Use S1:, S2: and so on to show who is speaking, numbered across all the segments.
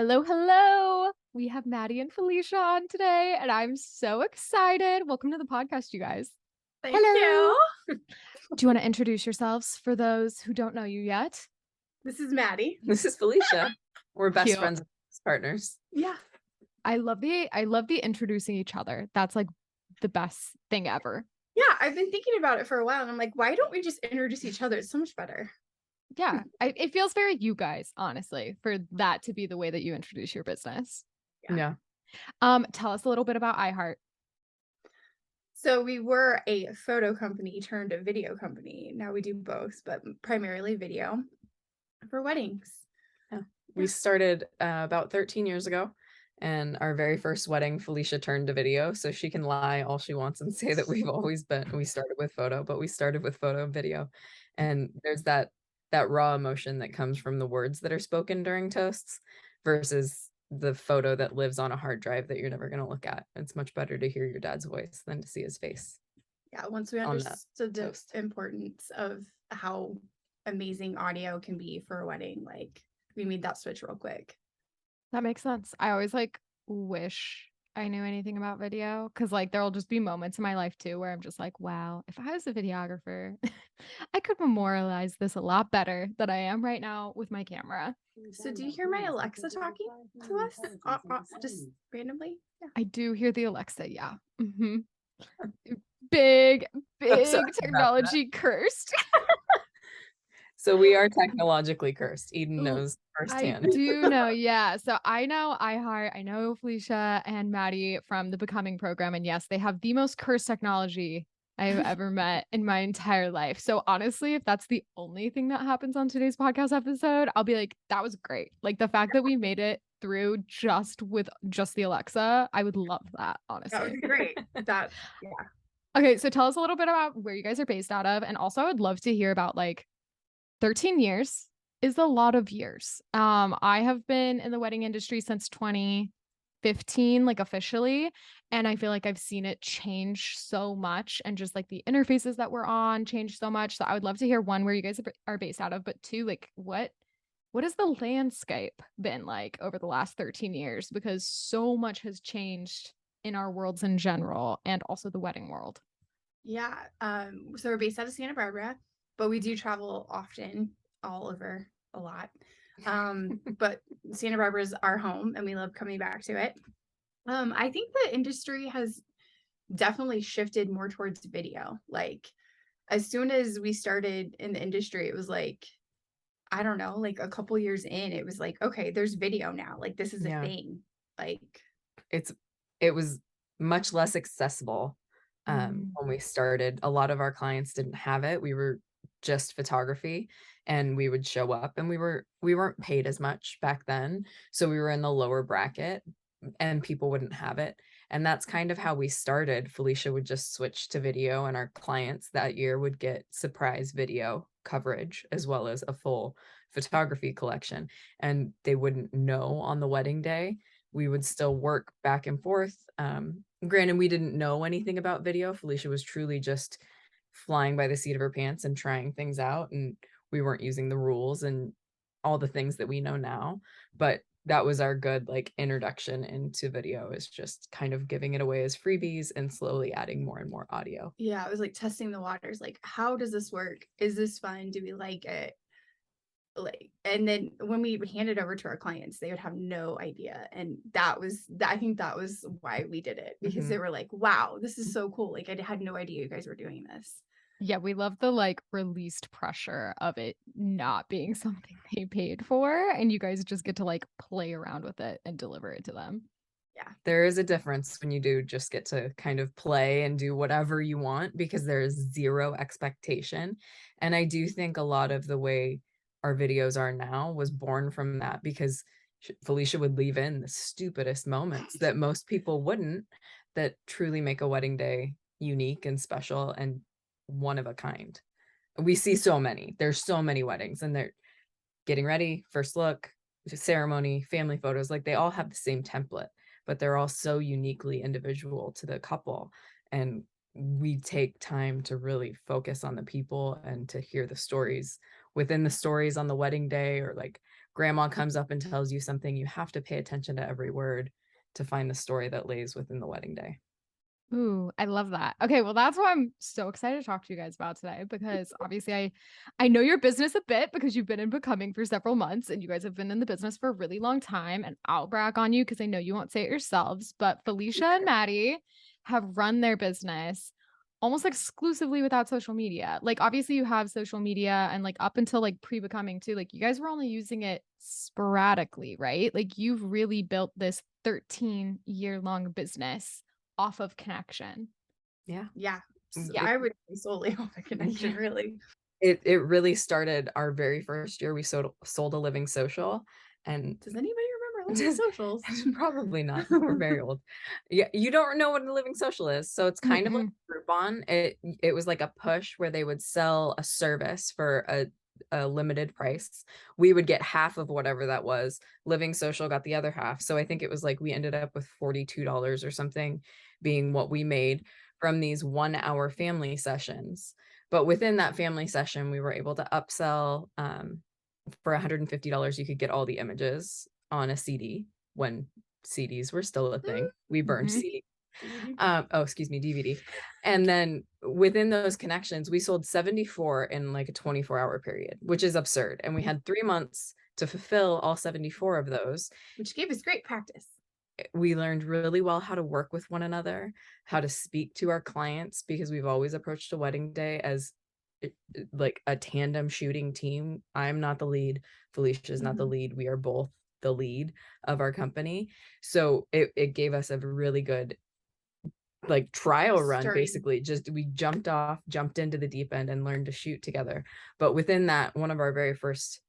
S1: Hello, hello. We have Maddy and Felicia on today, and I'm so excited. Welcome to the podcast, you guys.
S2: Thank
S1: Hello.
S2: you.
S1: Do you want to introduce yourselves for those who don't know you yet?
S2: This is Maddy.
S3: This is Felicia. We're best
S1: Cute.
S3: friends and partners.
S2: Yeah.
S1: I love the introducing each other. That's like the best thing ever.
S2: Yeah, I've been thinking about it for a while and I'm like, why don't we just introduce each other? It's so much better.
S1: Yeah, it feels very you guys, honestly, for that to be the way that you introduce your business.
S3: Yeah.
S1: Tell us a little bit about iHeart.
S2: So we were a photo company turned a video company. Now we do both, but primarily video for weddings.
S3: We started about 13 years ago, and our very first wedding, Felicia turned to video, so she can lie all she wants and say that we started with photo, but we started with photo and video. And there's that raw emotion that comes from the words that are spoken during toasts versus the photo that lives on a hard drive that you're never going to look at. It's much better to hear your dad's voice than to see his face.
S2: Yeah, once we understood the importance of how amazing audio can be for a wedding, like we made that switch real quick.
S1: That makes sense. I always wish I knew anything about video because there'll just be moments in my life too where I'm just like, wow, if I was a videographer, I could memorialize this a lot better than I am right now with my camera.
S2: So do you hear my Alexa talking to us just randomly? Yeah.
S1: I do hear the Alexa. Yeah. Mm-hmm. Big technology cursed.
S3: So we are technologically cursed. Eden knows firsthand.
S1: I do know, yeah. So I know iHeart, I know Felicia and Maddy from the Becoming program. And yes, they have the most cursed technology I've ever met in my entire life. So honestly, if that's the only thing that happens on today's podcast episode, I'll be like, that was great. Like the fact that we made it through just the Alexa, I would love that, honestly.
S2: That would be great. Yeah.
S1: Okay, so tell us a little bit about where you guys are based out of. And also I would love to hear about 13 years is a lot of years. I have been in the wedding industry since 2015, officially. And I feel like I've seen it change so much and just the interfaces that we're on change so much. So I would love to hear one, where you guys are based out of, but two, what has the landscape been like over the last 13 years? Because so much has changed in our worlds in general and also the wedding world.
S2: Yeah. So we're based out of Santa Barbara, but we do travel often, all over a lot. But Santa Barbara is our home and we love coming back to it. I think the industry has definitely shifted more towards video. As soon as we started in the industry, it was I don't know, a couple years in, it was okay, there's video now. This is a thing.
S3: It was much less accessible when we started. A lot of our clients didn't have it. We were just photography, and we would show up, and we weren't paid as much back then, so we were in the lower bracket and people wouldn't have it. And that's kind of how we started. Felicia would just switch to video, and our clients that year would get surprise video coverage as well as a full photography collection, and they wouldn't know on the wedding day. We would still work back and forth. Granted, we didn't know anything about video. Felicia was truly just flying by the seat of her pants and trying things out, and we weren't using the rules and all the things that we know now. But that was our good introduction into video, is just kind of giving it away as freebies and slowly adding more and more audio.
S2: Yeah, it was testing the waters. How does this work? Is this fun? Do we like it? And then when we would hand it over to our clients, they would have no idea. And I think that was why we did it, because they were like, wow, this is so cool. I had no idea you guys were doing this.
S1: Yeah, we love the released pressure of it not being something they paid for, and you guys just get to play around with it and deliver it to them.
S3: Yeah, there is a difference when you do just get to kind of play and do whatever you want, because there is zero expectation. And I do think a lot of the way our videos are now was born from that, because Felicia would leave in the stupidest moments that most people wouldn't, that truly make a wedding day unique and special and one of a kind. We see there's so many weddings, and they're getting ready, first look, ceremony, family photos, they all have the same template, but they're all so uniquely individual to the couple. And we take time to really focus on the people and to hear the stories within the stories on the wedding day, or grandma comes up and tells you something, you have to pay attention to every word to find the story that lays within the wedding day.
S1: Ooh, I love that. Okay, well, that's what I'm so excited to talk to you guys about today because obviously I know your business a bit because you've been in Becoming for several months and you guys have been in the business for a really long time. And I'll brag on you because I know you won't say it yourselves, but Felicia and Maddy have run their business almost exclusively without social media. Like obviously you have social media and like up until like pre-Becoming too, like you guys were only using it sporadically, right? Like you've really built this 13-year-long business off of connection.
S3: Yeah.
S2: Yeah.
S1: Yeah.
S2: I would say solely off a connection, really.
S3: It really started our very first year. We sold a living social. And
S2: Does anybody remember living socials?
S3: probably not. We're very old. Yeah, you don't know what a living social is. So it's kind of like a Groupon. It was like a push where they would sell a service for a limited price. We would get half of whatever that was. Living social got the other half. So I think it was like we ended up with $42 or something being what we made from these 1-hour family sessions. But within that family session, we were able to upsell for $150, you could get all the images on a CD when CDs were still a thing. We burned CD. Excuse me, DVD. And then within those connections, we sold 74 in like a 24-hour period, which is absurd. And we had 3 months to fulfill all 74 of those,
S2: which gave us great practice.
S3: We learned really well how to work with one another, how to speak to our clients, because we've always approached a wedding day as like a tandem shooting team. I'm not the lead. Felicia is not the lead. We are both the lead of our company. So it gave us a really good like trial run, basically. Just we jumped into the deep end and learned to shoot together. But within that, one of our very first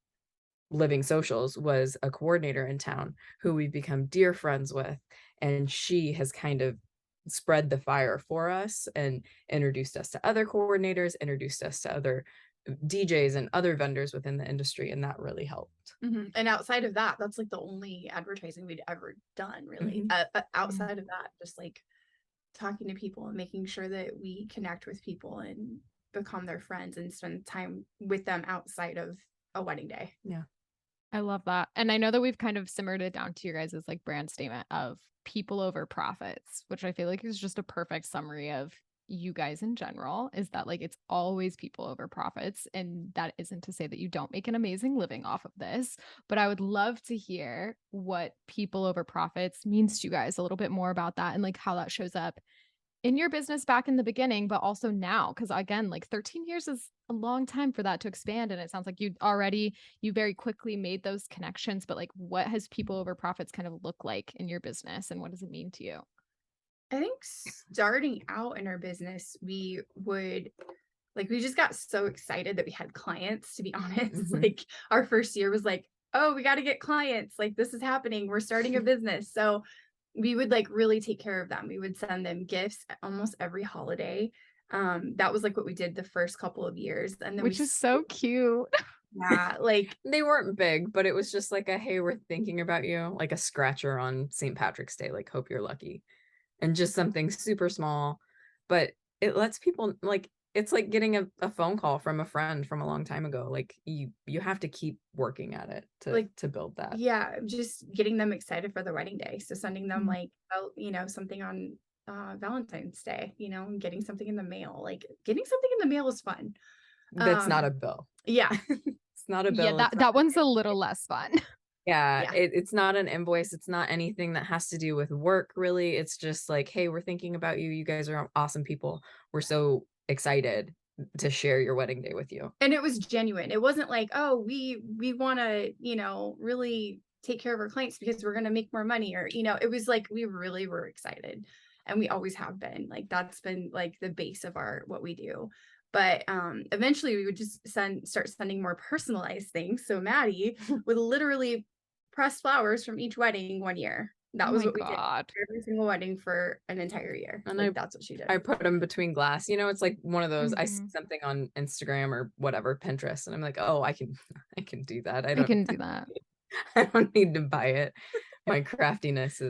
S3: living socials was a coordinator in town who we've become dear friends with. And she has kind of spread the fire for us and introduced us to other coordinators, introduced us to other DJs and other vendors within the industry. And that really helped.
S2: And outside of that, that's like the only advertising we'd ever done, really. Outside of that, just like talking to people and making sure that we connect with people and become their friends and spend time with them outside of a wedding day.
S3: Yeah.
S1: I love that. And I know that we've kind of simmered it down to your guys' like brand statement of people over profits, which I feel like is just a perfect summary of you guys in general, is that like it's always people over profits. And that isn't to say that you don't make an amazing living off of this, but I would love to hear what people over profits means to you guys, a little bit more about that and like how that shows up in your business back in the beginning, but also now. Cause again, like 13 years is a long time for that to expand. And it sounds like you very quickly made those connections, but like what has people over profits kind of look like in your business and what does it mean to you?
S2: I think starting out in our business, we just got so excited that we had clients, to be honest. Like our first year was like, oh, we got to get clients. Like this is happening. We're starting a business. So we would like really take care of them. We would send them gifts almost every holiday. That was like what we did the first couple of years. And then
S1: which is so cute.
S2: Yeah, like
S3: they weren't big, but it was just like a, hey, we're thinking about you, like a scratcher on St. Patrick's Day, like hope you're lucky. And just something super small, but it lets people like, it's like getting a phone call from a friend from a long time ago. Like you have to keep working at it to build that.
S2: Yeah, just getting them excited for the wedding day. So sending them like, something on Valentine's Day, and getting something in the mail. Like getting something in the mail is fun.
S3: That's not a bill.
S2: Yeah.
S3: It's not a bill.
S1: Yeah, that one's a little less fun.
S3: Yeah. It's not an invoice. It's not anything that has to do with work, really. It's just like, hey, we're thinking about you. You guys are awesome people. We're so excited to share your wedding day with you.
S2: And it was genuine. It wasn't like, oh, we want to, really take care of our clients because we're going to make more money, or, it was like, we really were excited, and we always have been. Like, that's been like the base of what we do. But eventually we would just start sending more personalized things. So Maddy would literally press flowers from each wedding one year. That was what we did every single wedding for an entire year. And that's what she did.
S3: I put them between glass. It's like one of those, I see something on Instagram or whatever, Pinterest, and I'm like, oh, I can do that. I can do that. I don't need to buy it. My craftiness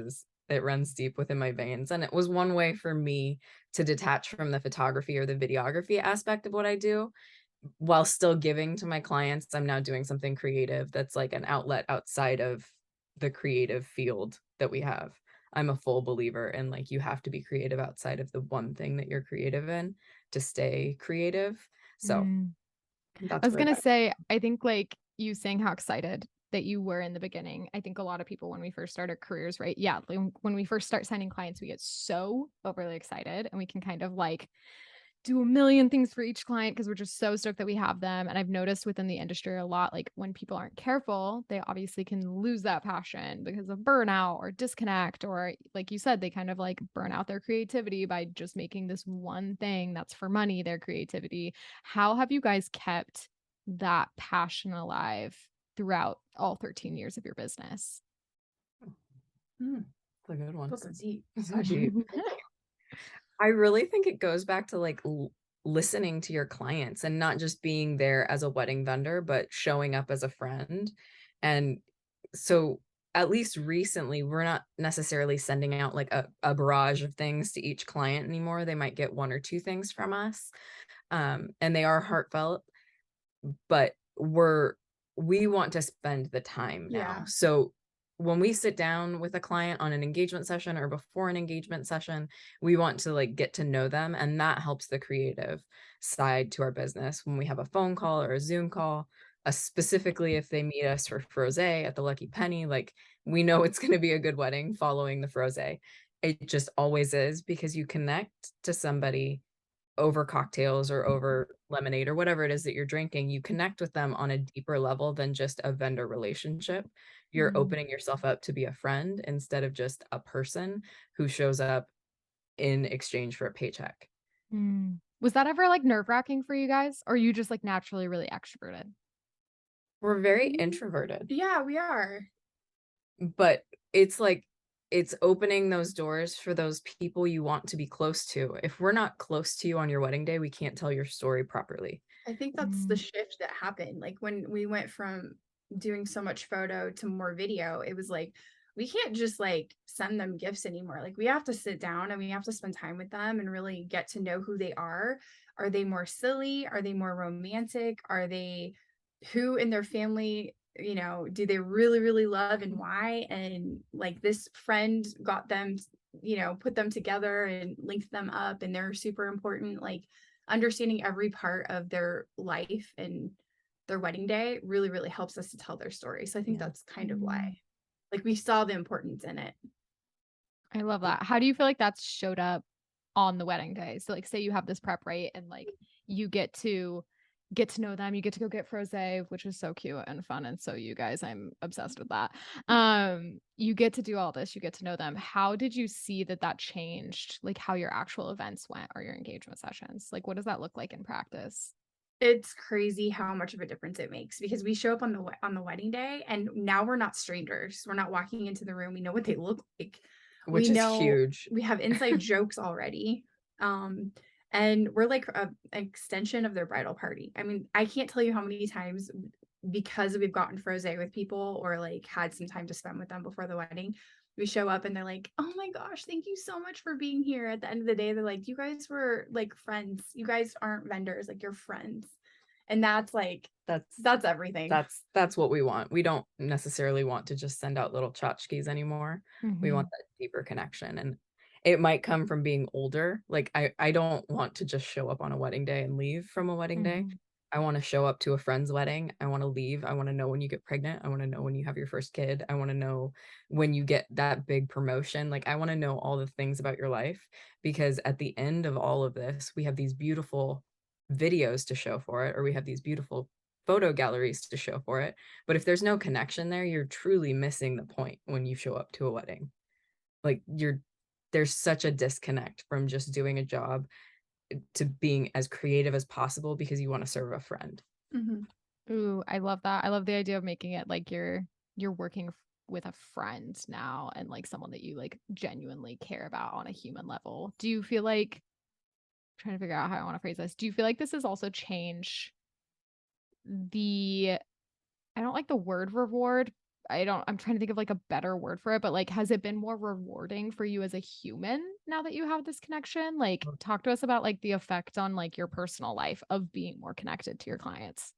S3: it runs deep within my veins. And it was one way for me to detach from the photography or the videography aspect of what I do while still giving to my clients, I'm now doing something creative that's like an outlet outside of the creative field that we have. I'm a full believer in like you have to be creative outside of the one thing that you're creative in to stay creative. So
S1: Mm. I
S3: that's
S1: was
S3: where
S1: gonna
S3: that.
S1: say, I think like you saying how excited that you were in the beginning. I think a lot of people when we first start our careers, right? Yeah, like, when we first start signing clients, we get so overly excited and we can kind of like do a million things for each client because we're just so stoked that we have them. And I've noticed within the industry a lot, like when people aren't careful, they obviously can lose that passion because of burnout or disconnect, or like you said, they kind of like burn out their creativity by just making this one thing that's for money, their creativity. How have you guys kept that passion alive throughout all 13 years of your business?
S3: That's a good one.
S2: Those are deep.
S3: So deep. I really think it goes back to like listening to your clients and not just being there as a wedding vendor, but showing up as a friend. And so at least recently, we're not necessarily sending out like a barrage of things to each client anymore. They might get one or two things from us. And they are heartfelt, but we want to spend the time now.
S2: Yeah.
S3: So when we sit down with a client on an engagement session or before an engagement session, we want to like get to know them, and that helps the creative side to our business. When we have a phone call or a Zoom call, specifically if they meet us for frosé at the Lucky Penny, like we know it's going to be a good wedding following the frosé. It just always is, because you connect to somebody over cocktails or over lemonade or whatever it is that you're drinking. You connect with them on a deeper level than just a vendor relationship. You're
S1: Mm.
S3: opening yourself up to be a friend instead of just a person who shows up in exchange for a paycheck.
S1: Mm. Was that ever like nerve-wracking for you guys, or are you just like naturally really extroverted?
S3: We're very
S2: Mm,
S3: introverted,
S2: yeah, we are.
S3: but it's like it's opening those doors for those people you want to be close to. If we're not close to you on your wedding day, we can't tell your story properly.
S2: I think that's the
S1: Mm.
S2: shift that happened. Like when we went from doing so much photo to more video, it was like we can't just like send them gifts anymore. Like we have to sit down and we have to spend time with them and really get to know who they are. Are they more silly? Are they more romantic? Are they who in their family, do they really, really love and why? And like this friend got them, put them together and linked them up and they're super important. Like understanding every part of their life and their wedding day really, really helps us to tell their story. So I think
S3: Yeah.
S2: that's kind of why,
S1: Mm.
S2: like, we saw the importance in it.
S1: I love that. How do you feel like that's showed up on the wedding day? So like say you have this prep, right? And like you get to know them, you get to go get frosé, which is so cute and fun. And so you guys, I'm obsessed with that. You get to do all this, you get to know them. How did you see that changed like how your actual events went or your engagement sessions? Like what does that look like in practice?
S2: It's crazy how much of a difference it makes because we show up on the wedding day and now we're not strangers. We're not walking into the room. We know what they look like. We
S3: Which is
S2: know
S3: huge.
S2: we have inside jokes already. And we're like an extension of their bridal party. I mean, I can't tell you how many times because we've gotten frosé with people or like had some time to spend with them before the wedding, we show up and they're like, "Oh my gosh, thank you so much for being here." At the end of the day, they're like, "You guys were like friends. You guys aren't vendors, like you're friends." And that's like
S3: That's
S2: that's everything.
S3: that's what we want. We don't necessarily want to just send out little tchotchkes anymore. We want
S1: Mhm.
S3: that deeper connection, and it might come from being older. Like I don't want to just show up on a wedding day and leave from a wedding day.
S1: Mhm.
S3: I want to show up to a friend's wedding. I want to leave. I want to know when you get pregnant. I want to know when you have your first kid. I want to know when you get that big promotion. Like I want to know all the things about your life, because at the end of all of this, we have these beautiful videos to show for it, or we have these beautiful photo galleries to show for it. But if there's no connection there, you're truly missing the point when you show up to a wedding. Like there's such a disconnect from just doing a job to being as creative as possible because you want to serve a friend.
S2: Mhm.
S1: Ooh, I love that. I love the idea of making it like you're working with a friend now and like someone that you like genuinely care about on a human level. Do you feel like trying to figure out how I want to phrase this. Do you feel like this has also changed the I don't like the word reward, I'm trying to think of like a better word for it, but like, has it been more rewarding for you as a human now that you have this connection? Like, talk to us about like the effect on like your personal life of being more connected to your clients.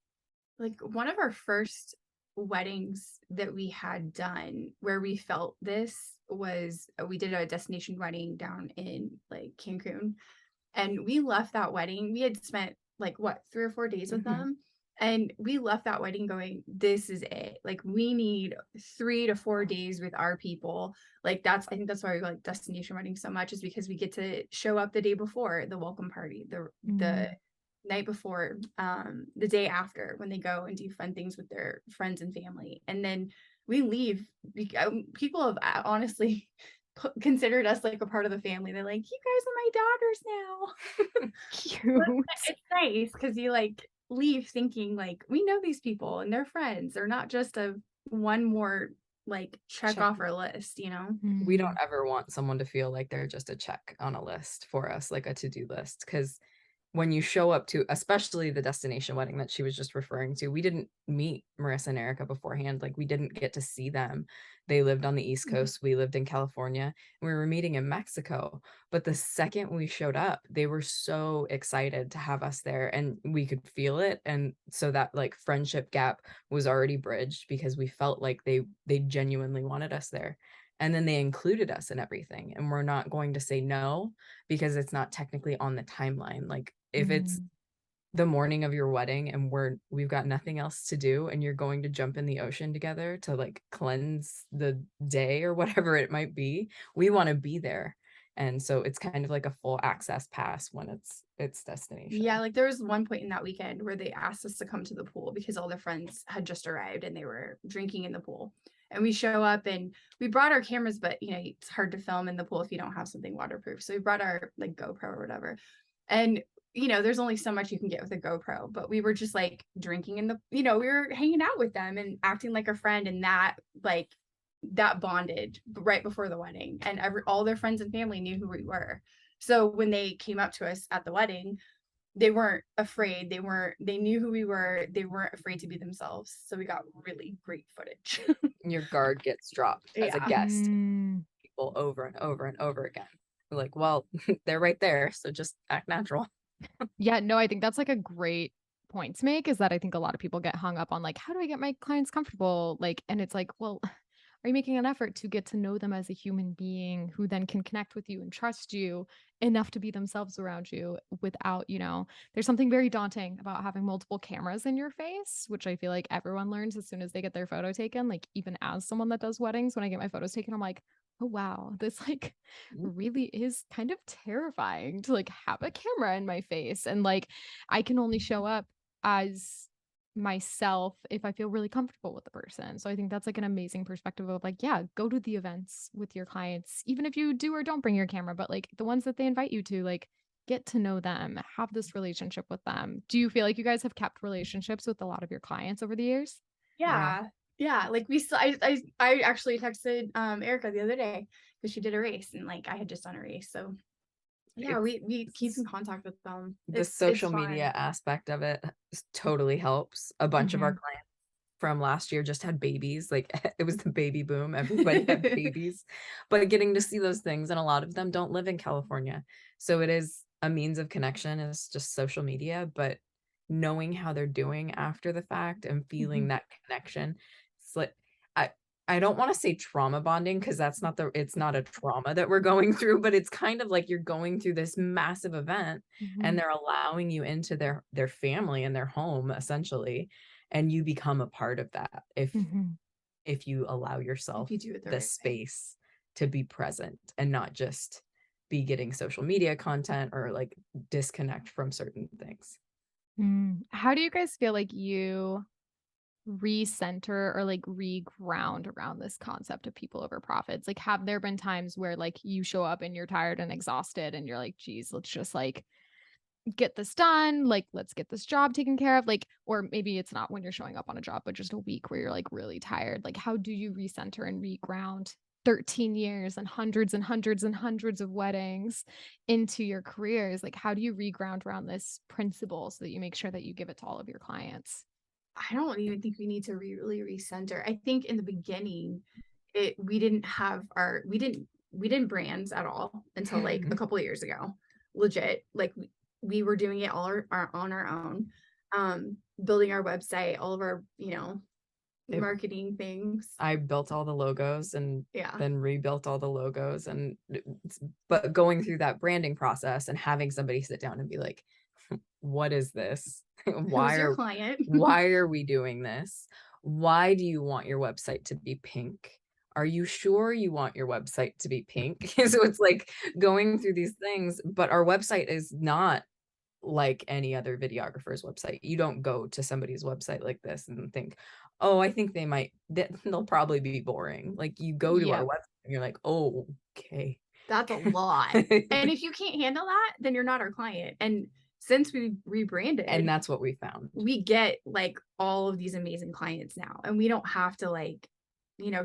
S2: Like one of our first weddings that we had done where we felt this was we did a destination wedding down in like Cancun, and we left that wedding. We had spent like what 3 or 4 days with them, and we left that wedding going, this is it. Like we need 3 to 4 days with our people. Like I think that's why we like destination wedding so much, is because we get to show up the day before the welcome party, the night before, the day after, when they go and do fun things with their friends and family, and then we leave. People have honestly considered us like a part of the family. They're like, you guys are my daughters now. But
S1: Cute.
S2: it's nice because you like leave thinking like, we know these people and they're friends. They're not just a one more like check
S3: Check.
S2: off our list, you know?
S3: We don't ever want someone to feel like they're just a check on a list for us, like a to-do list. Because when you show up to, especially the destination wedding that she was just referring to, we didn't meet Marissa and Erica beforehand. Like we didn't get to see them. They lived on the East Coast. We lived in California, and we were meeting in Mexico. But the second we showed up, they were so excited to have us there, and we could feel it. And so that like friendship gap was already bridged because we felt like they genuinely wanted us there. And then they included us in everything, and we're not going to say no because it's not technically on the timeline. Like if it's the morning of your wedding and we've got nothing else to do and you're going to jump in the ocean together to like cleanse the day or whatever it might be, we want to be there. And so it's kind of like a full access pass when it's destination.
S2: Yeah, like there was one point in that weekend where they asked us to come to the pool because all their friends had just arrived and they were drinking in the pool. And we show up and we brought our cameras, but you know, it's hard to film in the pool if you don't have something waterproof. So we brought our like GoPro or whatever. And you know, there's only so much you can get with a GoPro, but we were just like drinking in the, you know, we were hanging out with them and acting like a friend, and that bonded right before the wedding, and all their friends and family knew who we were. So when they came up to us at the wedding, they weren't afraid. They knew who we were. They weren't afraid to be themselves. So we got really great footage.
S3: Your guard gets dropped as a
S2: Yeah.
S3: guest. People over and over and over again. We're like, well, they're right there, so just act natural.
S1: Yeah, no, I think that's like a great point to make, is that I think a lot of people get hung up on like, how do I get my clients comfortable? Like, and it's like, well, are you making an effort to get to know them as a human being who then can connect with you and trust you enough to be themselves around you without, there's something very daunting about having multiple cameras in your face, which I feel like everyone learns as soon as they get their photo taken. Like, even as someone that does weddings, when I get my photos taken, I'm like, oh wow, this like really is kind of terrifying to like have a camera in my face, and like I can only show up as myself if I feel really comfortable with the person. So I think that's like an amazing perspective of like, yeah, go to the events with your clients, even if you do or don't bring your camera, but like the ones that they invite you to, like get to know them, have this relationship with them. Do you feel like you guys have kept relationships with a lot of your clients over the years?
S2: Yeah. Yeah. Like I actually texted Erica the other day because she did a race, and like I had just done a race. So yeah, we keep in contact with them.
S3: The
S2: It's
S3: social
S2: fun.
S3: media aspect of it totally helps. A bunch of our clients from last year just had babies. Like it was the baby boom. Everybody had babies. But getting to see those things, and a lot of them don't live in California. So it is a means of connection, is just social media, but knowing how they're doing after the fact and feeling that connection. It's like I don't want to say trauma bonding, because it's not a trauma that we're going through, but it's kind of like you're going through this massive event and they're allowing you into their family and their home essentially, and you become a part of that if you allow yourself
S2: If you do it the
S3: the
S2: right way.
S3: space to be present and not just be getting social media content or like disconnect from certain things.
S1: How do you guys feel like you recenter or like reground around this concept of people over profits? Like, have there been times where like you show up and you're tired and exhausted and you're like, geez, let's just like get this done, like let's get this job taken care of, like, or maybe it's not when you're showing up on a job, but just a week where you're like really tired? Like, how do you recenter and reground 13 years and hundreds and hundreds and hundreds of weddings into your careers? Like, how do you reground around this principle so that you make sure that you give it to all of your clients?
S2: I don't even think we need to really recenter. I think in the beginning, we didn't brands at all until like a couple of years ago. Legit, like we were doing it all on our own, building our website, all of our marketing things.
S3: I built all the logos and
S2: Yeah.
S3: then rebuilt all the logos, and but going through that branding process and having somebody sit down and be like, what is this?
S2: Who's your client?
S3: Why are we doing this? Why do you want your website to be pink? Are you sure you want your website to be pink? So it's like going through these things, but our website is not like any other videographer's website. You don't go to somebody's website like this and think, oh, I think they'll probably be boring. Like you go to our website and you're like, oh, okay.
S2: That's a lot. And if you can't handle that, then you're not our client. And since we rebranded,
S3: and that's what we found,
S2: we get like all of these amazing clients now, and we don't have to like,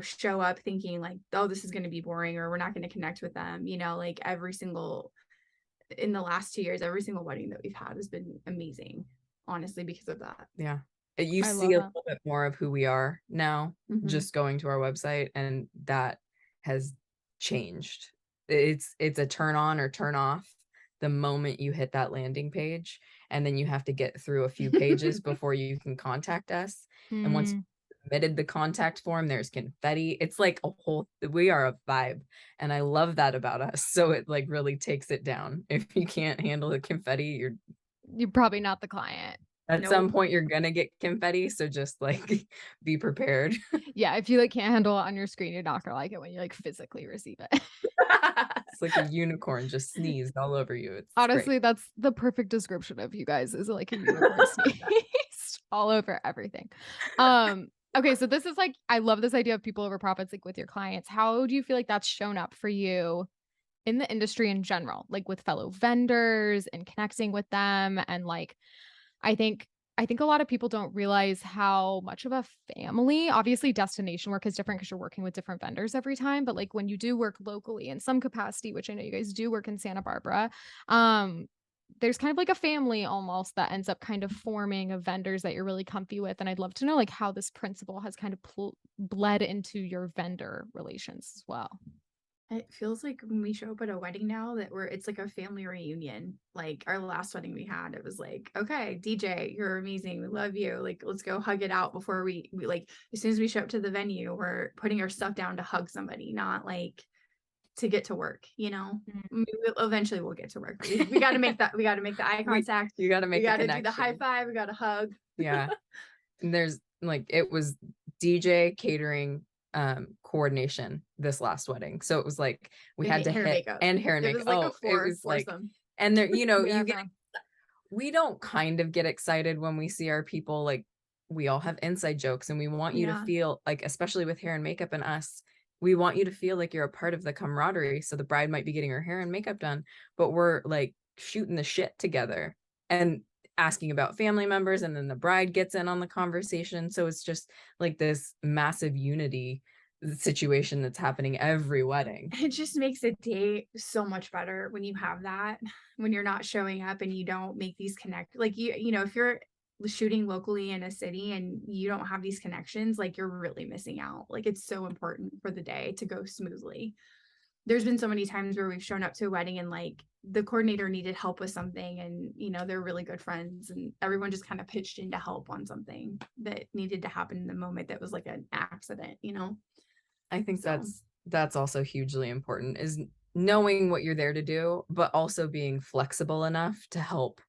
S2: show up thinking like, oh, this is going to be boring, or we're not going to connect with them. Like in the last 2 years, every single wedding that we've had has been amazing, honestly, because of that.
S3: Yeah. You see a little bit more of who we are now, just going to our website, and that has changed. It's a turn on or turn off the moment you hit that landing page, and then you have to get through a few pages before you can contact us. And once you submitted the contact form, there's confetti. It's like we are a vibe, and I love that about us. So it like really takes it down. If you can't handle the confetti,
S1: you're probably not the client.
S3: At some point you're gonna get confetti, so just like be prepared.
S1: Yeah, if you like can't handle it on your screen, you're not gonna like it when you like physically receive it.
S3: It's like a unicorn just sneezed all over you. It's
S1: honestly
S3: great.
S1: That's the perfect description of you guys, is like a unicorn sneezed all over everything. Okay, so this is like, I love this idea of people over profits, like with your clients. How do you feel like that's shown up for you in the industry in general, like with fellow vendors and connecting with them? And like, I think a lot of people don't realize how much of a family, obviously destination work is different because you're working with different vendors every time. But like when you do work locally in some capacity, which I know you guys do work in Santa Barbara, there's kind of like a family almost that ends up kind of forming of vendors that you're really comfy with. And I'd love to know like how this principle has kind of bled into your vendor relations as well.
S2: It feels like when we show up at a wedding now that it's like a family reunion. Like our last wedding we had, it was like, okay, DJ, you're amazing. We love you. Like, let's go hug it out before we like, as soon as we show up to the venue, we're putting our stuff down to hug somebody, not like to get to work, eventually we'll get to work. We got to make that, we got to make the eye contact.
S3: You got to make,
S2: we got to do the high five. We got to hug.
S3: Yeah. And there's like, it was DJ, catering, coordination this last wedding. So it was like we had to hit and hair and makeup. It was like, and there, we don't kind of get excited when we see our people, like we all have inside jokes, and we want you to feel like, especially with hair and makeup and us, we want you to feel like you're a part of the camaraderie. So the bride might be getting her hair and makeup done, but we're like shooting the shit together and asking about family members, and then the bride gets in on the conversation. So it's just like this massive unity situation that's happening every wedding.
S2: It just makes the day so much better when you have that, when you're not showing up and you don't make these like if you're shooting locally in a city and you don't have these connections, like you're really missing out. Like it's so important for the day to go smoothly. There's been so many times where we've shown up to a wedding and like the coordinator needed help with something, and they're really good friends, and everyone just kind of pitched in to help on something that needed to happen in the moment that was like an accident.
S3: I think that's also hugely important, is knowing what you're there to do, but also being flexible enough to help.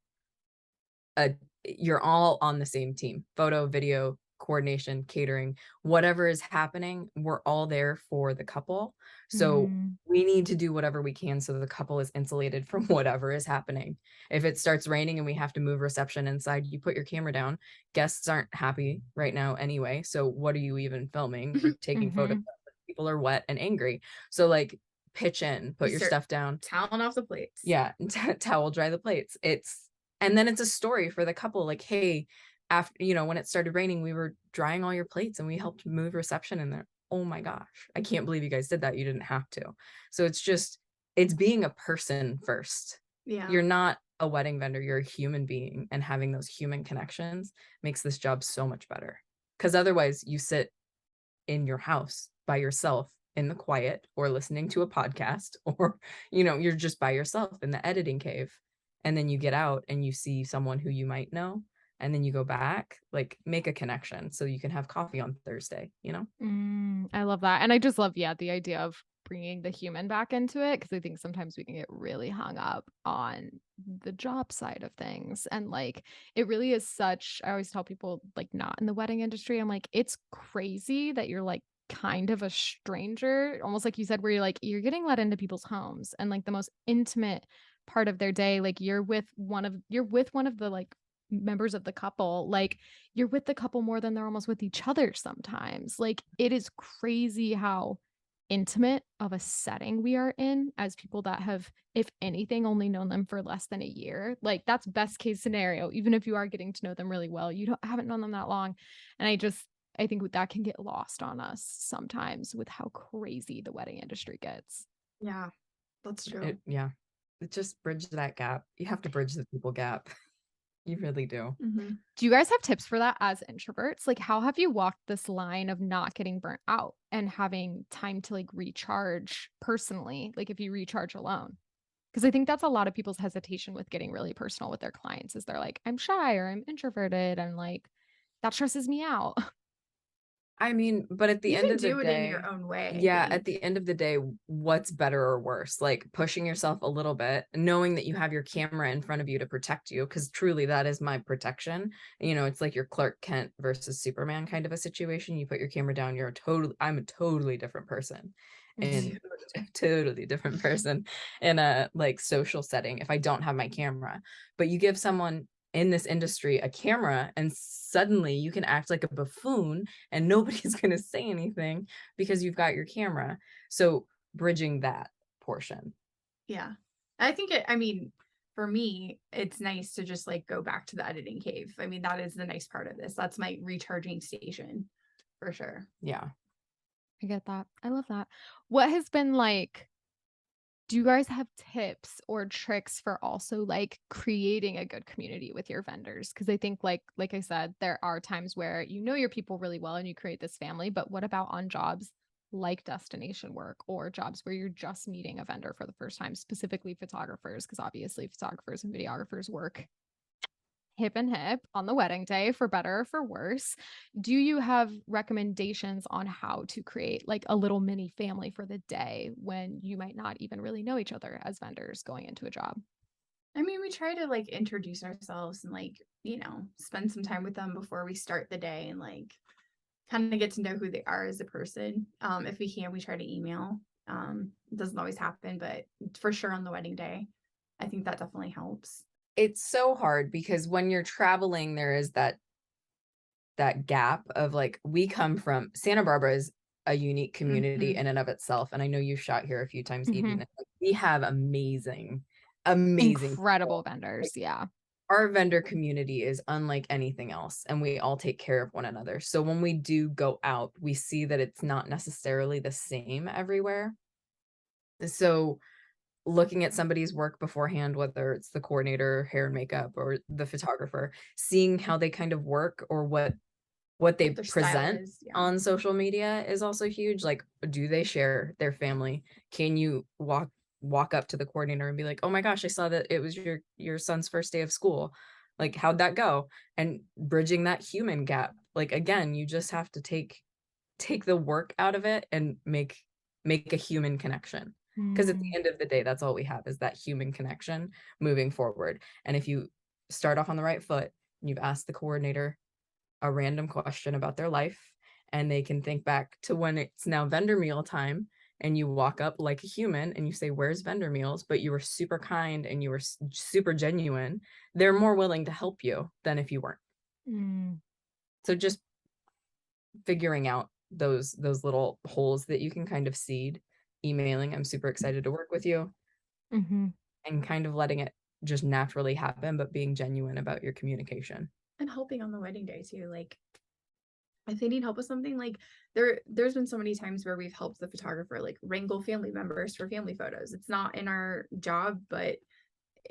S3: You're all on the same team: photo, video, coordination, catering, whatever is happening, we're all there for the couple. So we need to do whatever we can so the couple is insulated from whatever is happening. If it starts raining and we have to move reception inside, you put your camera down. Guests aren't happy right now anyway, so what are you even filming or taking photos of? People are wet and angry. So like pitch in, put your stuff down,
S2: toweling off the plates.
S3: Yeah, towel dry the plates. And then it's a story for the couple, like, hey, after when it started raining, we were drying all your plates and we helped move reception in there. Oh my gosh, I can't believe you guys did that. You didn't have to. So it's being a person first.
S2: Yeah,
S3: you're not a wedding vendor, you're a human being, and having those human connections makes this job so much better. Because otherwise you sit in your house by yourself in the quiet, or listening to a podcast, or, you're just by yourself in the editing cave. And then you get out and you see someone who you might know, and then you go back, like, make a connection so you can have coffee on Thursday.
S1: I love that. And I just love, the idea of bringing the human back into it, because I think sometimes we can get really hung up on the job side of things. And like, it really is such, I always tell people, like, not in the wedding industry, I'm like, it's crazy that you're like kind of a stranger, almost like you said, where you're getting let into people's homes and like the most intimate part of their day. Like you're with one of the like members of the couple, like you're with the couple more than they're almost with each other sometimes. Like it is crazy how intimate of a setting we are in as people that have, if anything, only known them for less than a year. Like that's best case scenario. Even if you are getting to know them really well, haven't known them that long. And I think that can get lost on us sometimes with how crazy the wedding industry gets.
S2: Yeah, that's true.
S3: It just bridge that gap. You have to bridge the people gap. You really do.
S2: Mm-hmm.
S1: Do you guys have tips for that as introverts? Like, how have you walked this line of not getting burnt out and having time to like recharge personally? Like, if you recharge alone, because I think that's a lot of people's hesitation with getting really personal with their clients is they're like, I'm shy or I'm introverted, and like that stresses me out.
S3: I mean, but at the
S2: You
S3: end
S2: can
S3: of the
S2: do it in
S3: day,
S2: your own way, I
S3: yeah,
S2: think.
S3: at the end of the day, what's better or worse? Like pushing yourself a little bit, knowing that you have your camera in front of you to protect you, because truly that is my protection. It's like your Clark Kent versus Superman kind of a situation. You put your camera down, I'm a totally different person. And totally different person in a like social setting if I don't have my camera. But you give someone in this industry a camera, and suddenly you can act like a buffoon and nobody's going to say anything because you've got your camera. So bridging that portion.
S2: Yeah. For me, it's nice to just like go back to the editing cave. I mean, that is the nice part of this. That's my recharging station for sure.
S3: Yeah.
S1: I get that. I love that. What has been like, do you guys have tips or tricks for also like creating a good community with your vendors? Because I think like I said, there are times where you know your people really well and you create this family, but what about on jobs like destination work or jobs where you're just meeting a vendor for the first time, specifically photographers? Because obviously photographers and videographers work hip and hip on the wedding day, for better or for worse. Do you have recommendations on how to create like a little mini family for the day when you might not even really know each other as vendors going into a job?
S2: I mean, we try to like introduce ourselves and like, spend some time with them before we start the day and like kind of get to know who they are as a person. If we can, we try to email. It doesn't always happen, but for sure on the wedding day, I think that definitely helps.
S3: It's so hard because when you're traveling, there is that gap of like, we come from Santa Barbara is a unique community in and of itself. And I know you've shot here a few times, Edie.
S1: Mhm.
S3: We have amazing
S1: Incredible
S3: people.
S1: vendors. Yeah.
S3: Our vendor community is unlike anything else, and we all take care of one another. So when we do go out, we see that it's not necessarily the same everywhere. So looking at somebody's work beforehand, whether it's the coordinator, hair and makeup, or the photographer, seeing how they kind of work or what they
S2: Their style
S3: present
S2: is, yeah.
S3: on social media is also huge. Like, do they share their family? Can you walk up to the coordinator and be like, oh my gosh, I saw that it was your son's first day of school. Like, how'd that go? And bridging that human gap. Like, again, you just have to take the work out of it and make a human connection. Because at the end of the day, that's all we have is that human connection moving forward. And if you start off on the right foot, and you've asked the coordinator a random question about their life, and they can think back to when it's now vendor meal time, and you walk up like a human and you say, where's vendor meals? But you were super kind and you were super genuine. They're more willing to help you than if you weren't. So just figuring out those little holes that you can kind of seed. Emailing, I'm super excited to work with you, and kind of letting it just naturally happen, but being genuine about your communication.
S2: And helping on the wedding day too. Like if they need help with something, like there's been so many times where we've helped the photographer like wrangle family members for family photos. It's not in our job, but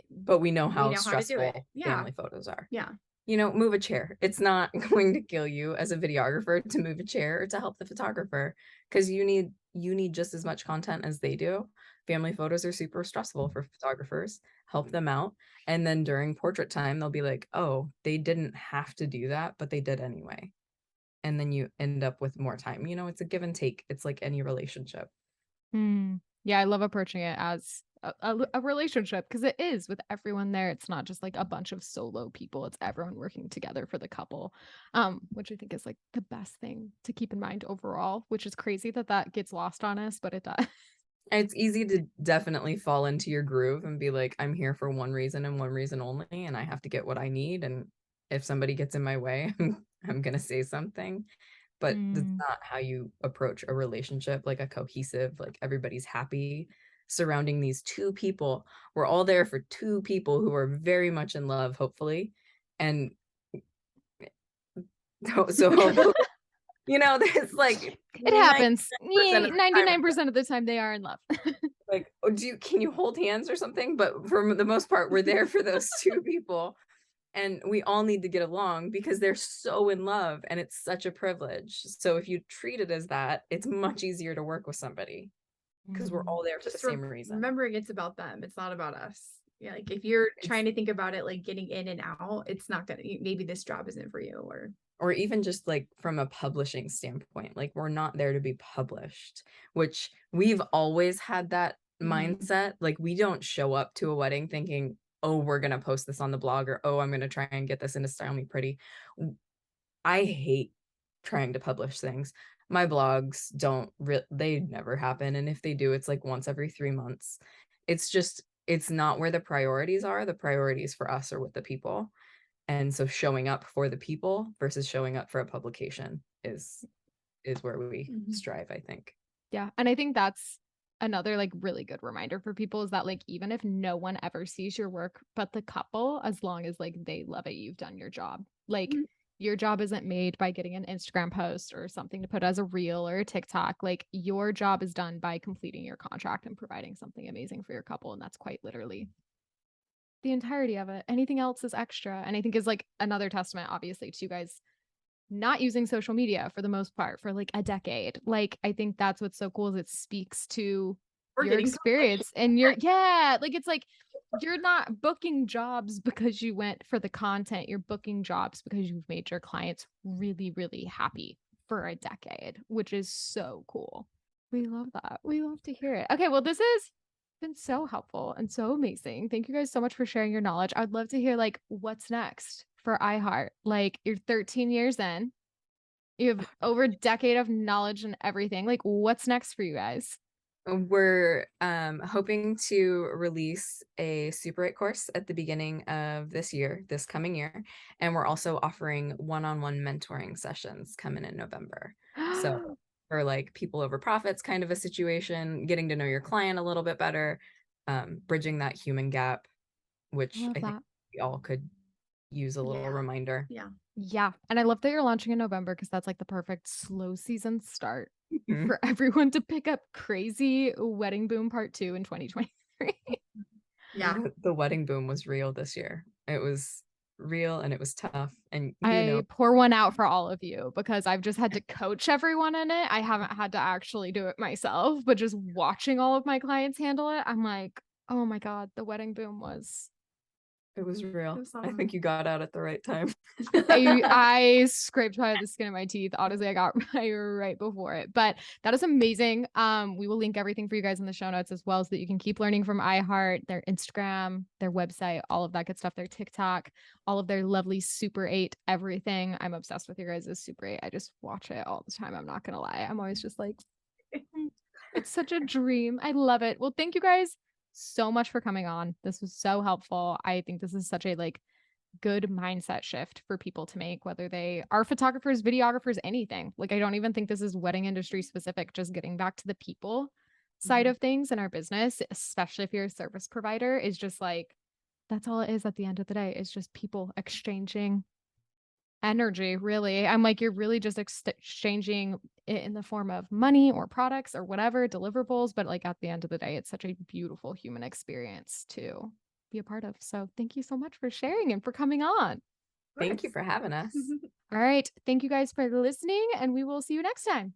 S3: But we know
S2: we
S3: how
S2: know how to do it.
S3: stressful
S2: Yeah.
S3: family photos are.
S2: Yeah.
S3: You know, move a chair. It's not going to kill you as a videographer to move a chair or to help the photographer, because you need just as much content as they do. Family photos are super stressful for photographers. Help them out. And then during portrait time, they'll be like, oh, they didn't have to do that, but they did anyway. And then you end up with more time. You know, it's a give and take. It's like any relationship.
S1: Yeah, I love approaching it as a relationship, because it is with everyone there. It's not just like a bunch of solo people. It's everyone working together for the couple, which I think is like the best thing to keep in mind overall, which is crazy that that gets lost on us, but it does.
S3: It's easy to definitely fall into your groove and be like, I'm here for one reason and one reason only, and I have to get what I need. And if somebody gets in my way, I'm gonna say something. But that's not how you approach a relationship, like a cohesive, like everybody's happy surrounding these two people. We're all there for two people who are very much in love, hopefully. And so hopefully, you know, there's like
S1: It happens.
S3: 99% of the time,
S1: 99% of the time they are in love.
S3: like, oh, can you hold hands or something? But for the most part, we're there for those two people. And we all need to get along because they're so in love and it's such a privilege. So if you treat it as that, it's much easier to work with somebody because we're all there for the
S2: Just
S3: same reason.
S2: remembering it's about them. It's not about us. Yeah. Like if you're trying to think about it, like getting in and out, it's not gonna, maybe this job isn't for you,
S3: or even just like from a publishing standpoint, like we're not there to be published, which we've always had that mindset. Like we don't show up to a wedding thinking, oh, we're going to post this on the blog, or, oh, I'm going to try and get this into Style Me Pretty. I hate trying to publish things. My blogs they never happen. And if they do, it's like once every 3 months. It's not where the priorities are. The priorities for us are with the people. And so showing up for the people versus showing up for a publication is where we strive, I think.
S1: Yeah. And I think that's another like really good reminder for people, is that like even if no one ever sees your work but the couple, as long as like they love it, you've done your job. Like your job isn't made by getting an Instagram post or something to put as a reel or a TikTok. Like your job is done by completing your contract and providing something amazing for your couple. And that's quite literally the entirety of it. Anything else is extra. And I think is like another testament, obviously, to you guys not using social media for the most part for like a decade. Like I think that's what's so cool, is it speaks to your experience and like it's like you're not booking jobs because you went for the content. You're booking jobs because you've made your clients really, really happy for a decade, which is so cool. We love that. We love to hear it. Okay, well, this has been so helpful and so amazing. Thank you guys so much for sharing your knowledge. I'd love to hear like what's next for iHeart. Like you're 13 years in, you have over a decade of knowledge and everything. Like what's next for you guys?
S3: We're hoping to release a Super 8 course at the beginning of this coming year. And we're also offering one-on-one mentoring sessions coming in November. So for like people over profits kind of a situation, getting to know your client a little bit better, bridging that human gap, which I think we all could use a little reminder.
S1: Yeah. And I love that you're launching in November, because that's like the perfect slow season start for everyone to pick up crazy wedding boom part 2 in 2023.
S2: Yeah.
S3: The wedding boom was real this year. It was real and it was tough. And
S1: I pour one out for all of you, because I've just had to coach everyone in it. I haven't had to actually do it myself, but just watching all of my clients handle it, I'm like, oh my God, the wedding boom was
S3: It was real. I think you got out at the right time.
S1: I scraped by the skin of my teeth. Honestly, I got right before it, but that is amazing. We will link everything for you guys in the show notes as well, so that you can keep learning from iHeart, their Instagram, their website, all of that good stuff, their TikTok, all of their lovely Super 8, everything. I'm obsessed with your guys' Super 8. I just watch it all the time. I'm not going to lie. I'm always just like, it's such a dream. I love it. Well, thank you guys so much for coming on. This was so helpful. I think this is such a like good mindset shift for people to make, whether they are photographers, videographers, anything. Like I don't even think this is wedding industry specific, just getting back to the people side of things in our business, especially if you're a service provider, is just like that's all it is at the end of the day. It's just people exchanging energy, really. I'm like, you're really just exchanging it in the form of money or products or whatever, deliverables. But like at the end of the day, it's such a beautiful human experience too. be a part of. So thank you so much for sharing and for coming on.
S3: Thank you for having us.
S1: All right. Thank you guys for listening, and we will see you next time.